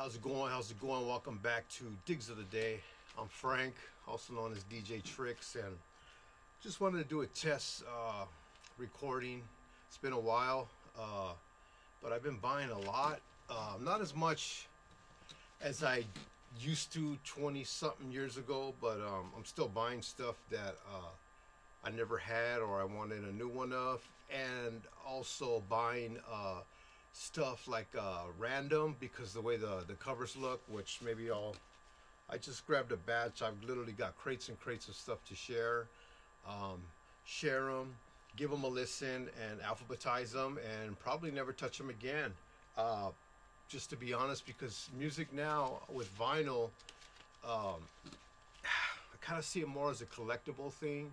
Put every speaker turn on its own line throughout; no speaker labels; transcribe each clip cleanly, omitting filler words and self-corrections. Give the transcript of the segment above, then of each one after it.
How's it going? How's it going? Welcome back to Digs of the Day. I'm Frank, also known as DJ Tricks, and just wanted to do a test recording. It's been a while, but I've been buying a lot. Not as much as I used to 20 something years ago, but I'm still buying stuff that I never had or I wanted a new one of, and also buying stuff like random because the way the covers look, which maybe I just grabbed a batch. I've literally got crates and crates of stuff to share. Share them, give them a listen, and alphabetize them, and probably never touch them again. Just to be honest, because music now with vinyl, I kind of see it more as a collectible thing.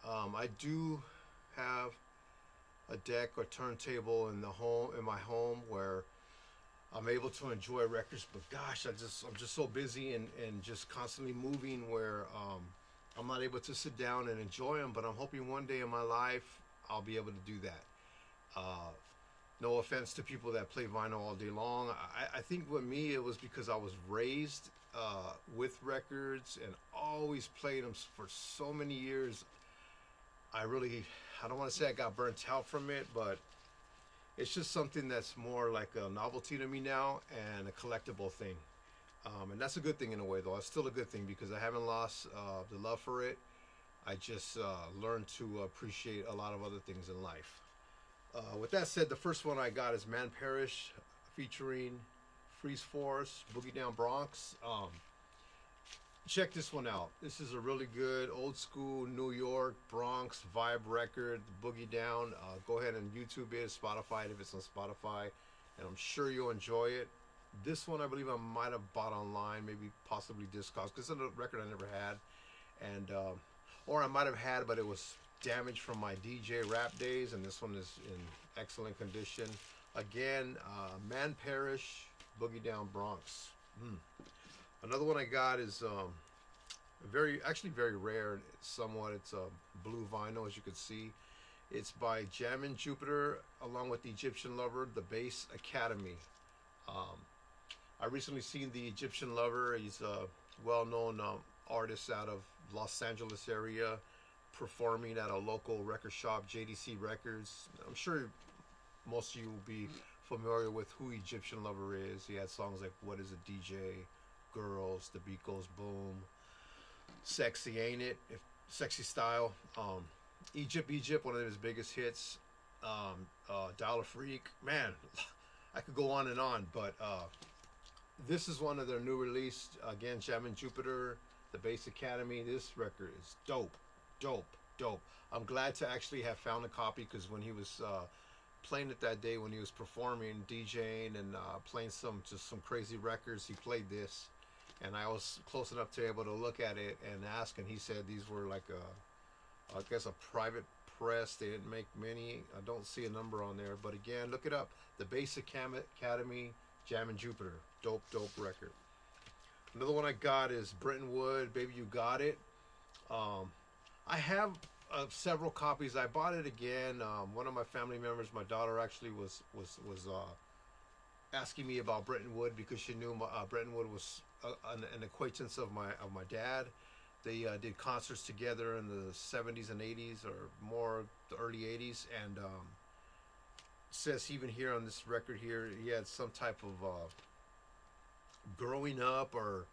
I do have a deck or turntable in my home where I'm able to enjoy records, but gosh, I'm just so busy and just constantly moving where I'm not able to sit down and enjoy them. But I'm hoping one day in my life I'll be able to do that. No offense to people that play vinyl all day long. I think with me it was because I was raised with records and always played them for so many years. I don't want to say I got burnt out from it, but it's just something that's more like a novelty to me now and a collectible thing. And that's a good thing in a way, though. It's still a good thing because I haven't lost the love for it. I just learned to appreciate a lot of other things in life. With that said, the first one I got is Parish featuring Freeze Force, Boogie Down Bronx. Check this one out. This is a really good old school New York Bronx vibe record, Boogie Down. Go ahead and YouTube it, Spotify it if it's on Spotify, and I'm sure you'll enjoy it. This one I believe I might have bought online, maybe possibly Discogs, because it's a record I never had, and or I might have had, but it was damaged from my DJ rap days, and this one is in excellent condition. Again, Parish, Boogie Down Bronx. Another one I got is very rare. Somewhat, it's a blue vinyl, as you can see. It's by Jammin' Jupiter, along with the Egyptian Lover, the Bass Academy. I recently seen the Egyptian Lover. He's a well-known artist out of Los Angeles area, performing at a local record shop, JDC Records. I'm sure most of you will be familiar with who Egyptian Lover is. He had songs like "What Is a DJ?" Girls, The Beat Goes Boom, Sexy Ain't It, Sexy Style, Egypt, one of his biggest hits, Dollar Freak. Man, I could go on and on, but this is one of their new release. Again, Jammin' Jupiter, the Bass Academy. This record is dope. I'm glad to actually have found a copy, because when he was playing it that day, when he was performing, DJing, and playing some crazy records, he played this, and I was close enough to be able to look at it and ask, and he said these were like I guess a private press. They didn't make many. I don't see a number on there, but again, look it up. The Bass Academy, Jammin' Jupiter. Dope record. Another one I got is Brenton, Baby You Got It. I have several copies. I bought it again. One of my family members, my daughter, actually was asking me about Brenton because she knew Brenton was an acquaintance of my dad. They did concerts together in the 70s and 80s, or more the early 80s, and says even here on this record here, he had some type of growing up or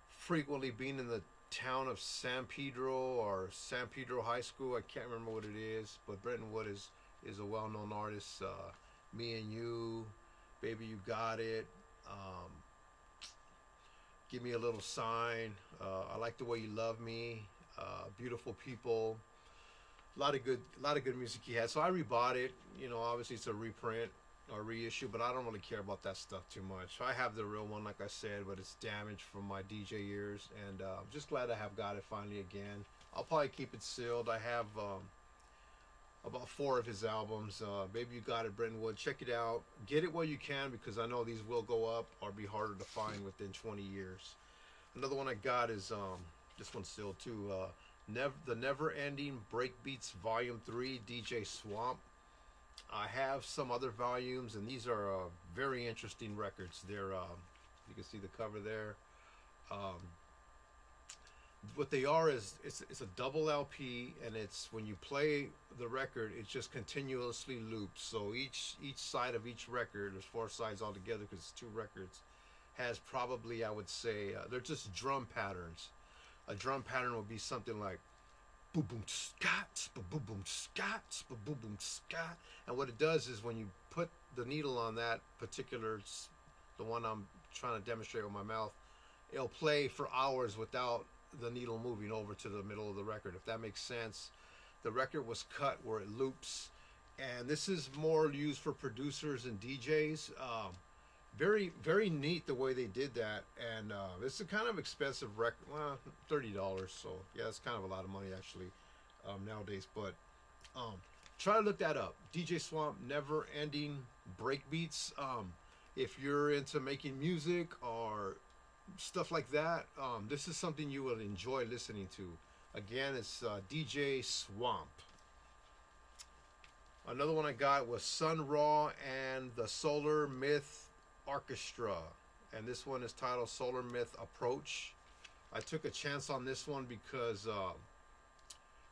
frequently being in the town of San Pedro or San Pedro High School. I can't remember what it is, but Brenton is a well-known artist. Me and You, Baby You Got It, Give Me a Little Sign, I Like the Way You Love Me, Beautiful People. A lot of good music he had. So I rebought it. Obviously it's a reprint or reissue, but I don't really care about that stuff too much. I have the real one, like I said, but it's damaged from my DJ years, and I'm just glad I have got it finally again. I'll probably keep it sealed. I have about 4 of his albums. Baby You Got It, Brenton. Check it out. Get it while you can, because I know these will go up or be harder to find within 20 years. Another one I got is this one's sealed too. The Never Ending Breakbeats Volume 3, DJ Swamp. I have some other volumes, and these are very interesting records. They're you can see the cover there. Um, what they are is it's a double LP, and it's when you play the record, it just continuously loops. So each side of each record, there's four sides altogether because it's two records, has probably, I would say, they're just drum patterns. A drum pattern would be something like boom boom scat, boom boom scat, boom boom scat. And what it does is when you put the needle on that particular, the one I'm trying to demonstrate with my mouth, it'll play for hours without the needle moving over to the middle of the record, if that makes sense. The record was cut where it loops, and this is more used for producers and DJs. Very, very neat the way they did that, and it's a kind of expensive record. Well, $30, so yeah, it's kind of a lot of money actually nowadays. But try to look that up. DJ Swamp, Never Ending Breakbeats. If you're into making music or stuff like that, this is something you will enjoy listening to. Again, it's DJ Swamp. Another one I got was Sun Ra and the Solar Myth Arkestra, and this one is titled Solar Myth Approach. I took a chance on this one because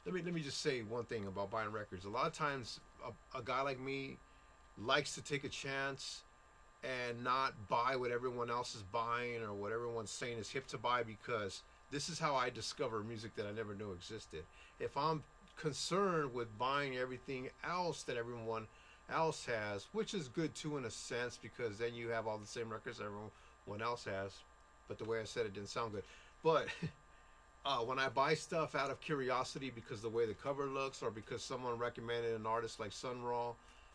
let me just say one thing about buying records. A lot of times a guy like me likes to take a chance and not buy what everyone else is buying or what everyone's saying is hip to buy, because this is how I discover music that I never knew existed. If I'm concerned with buying everything else that everyone else has, which is good too in a sense, because then you have all the same records everyone else has, but the way I said it didn't sound good. But when I buy stuff out of curiosity because the way the cover looks or because someone recommended an artist like Sun Ra,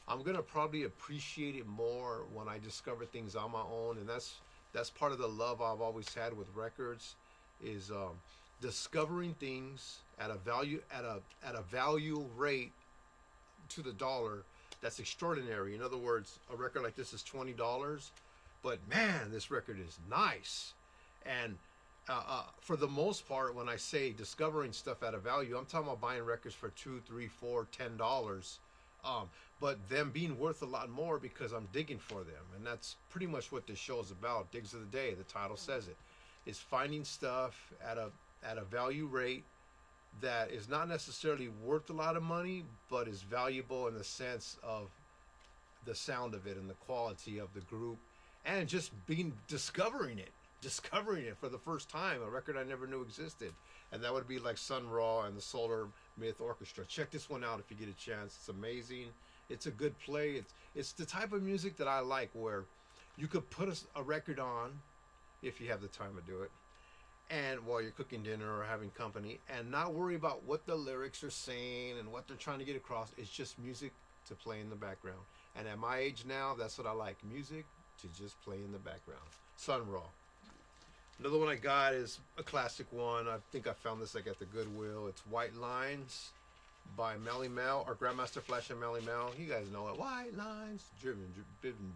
I'm gonna probably appreciate it more when I discover things on my own. And that's part of the love I've always had with records, is discovering things at a value rate to the dollar that's extraordinary. In other words, a record like this is $20, but man, this record is nice. And for the most part, when I say discovering stuff at a value, I'm talking about buying records for $2, $3, $4, $10. But them being worth a lot more because I'm digging for them. And that's pretty much what this show is about. Digs of the Day, the title says it. Is finding stuff at a value rate that is not necessarily worth a lot of money, but is valuable in the sense of the sound of it and the quality of the group, and just discovering it for the first time, a record I never knew existed. And that would be like Sun Ra and the Solar Myth Orchestra. Check this one out if you get a chance. It's amazing. It's a good play. It's the type of music that I like, where you could put a record on if you have the time to do it, and while you're cooking dinner or having company, and not worry about what the lyrics are saying and what they're trying to get across. It's just music to play in the background. And at my age now, that's what I like, music to just play in the background. Sun Ra. Another one I got is a classic one. I think I found this like at the Goodwill. It's White Lines by Melle, or Grandmaster Flash and Melle. You guys know it. White Lines, driven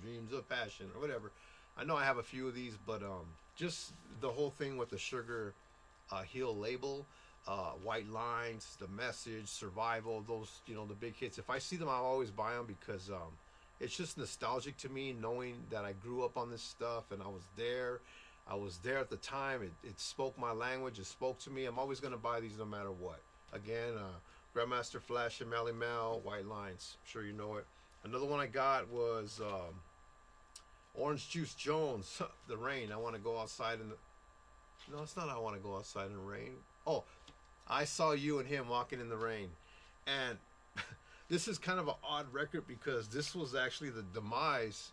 dreams of passion, or whatever. I know I have a few of these, but just the whole thing with the Sugar Hill label, White Lines, The Message, Survival, those, the big hits. If I see them, I'll always buy them, because it's just nostalgic to me, knowing that I grew up on this stuff and I was there. I was there at the time. It spoke my language. It spoke to me. I'm always going to buy these no matter what. Again, Grandmaster Flash and Melle, White Lines. I'm sure you know it. Another one I got was Orange Juice Jones, The Rain. I want to go outside in the... No, it's not I want to go outside in the rain. Oh, I Saw You and Him Walking in the Rain. And this is kind of an odd record, because this was actually the demise,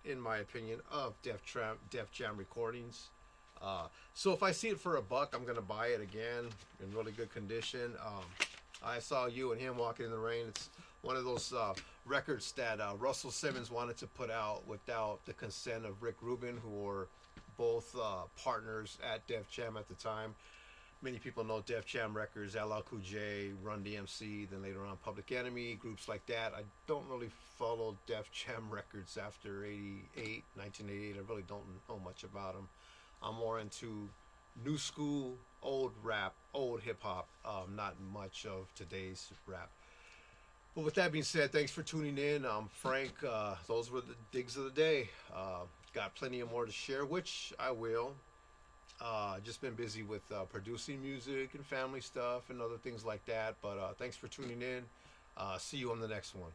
in my opinion, of Def Jam Recordings. So if I see it for $1, I'm going to buy it again in really good condition. I Saw You and Him Walking in the Rain. It's one of those records that Russell Simmons wanted to put out without the consent of Rick Rubin, who were both partners at Def Jam at the time. Many people know Def Jam Records, LL Cool J, Run DMC, then later on Public Enemy, groups like that. I don't really follow Def Jam Records after 1988. I really don't know much about them. I'm more into new school, old rap, old hip hop, not much of today's rap. But with that being said, thanks for tuning in. I'm Frank. Those were the digs of the day. Got plenty of more to share, which I will. Just been busy with producing music and family stuff and other things like that. But thanks for tuning in. See you on the next one.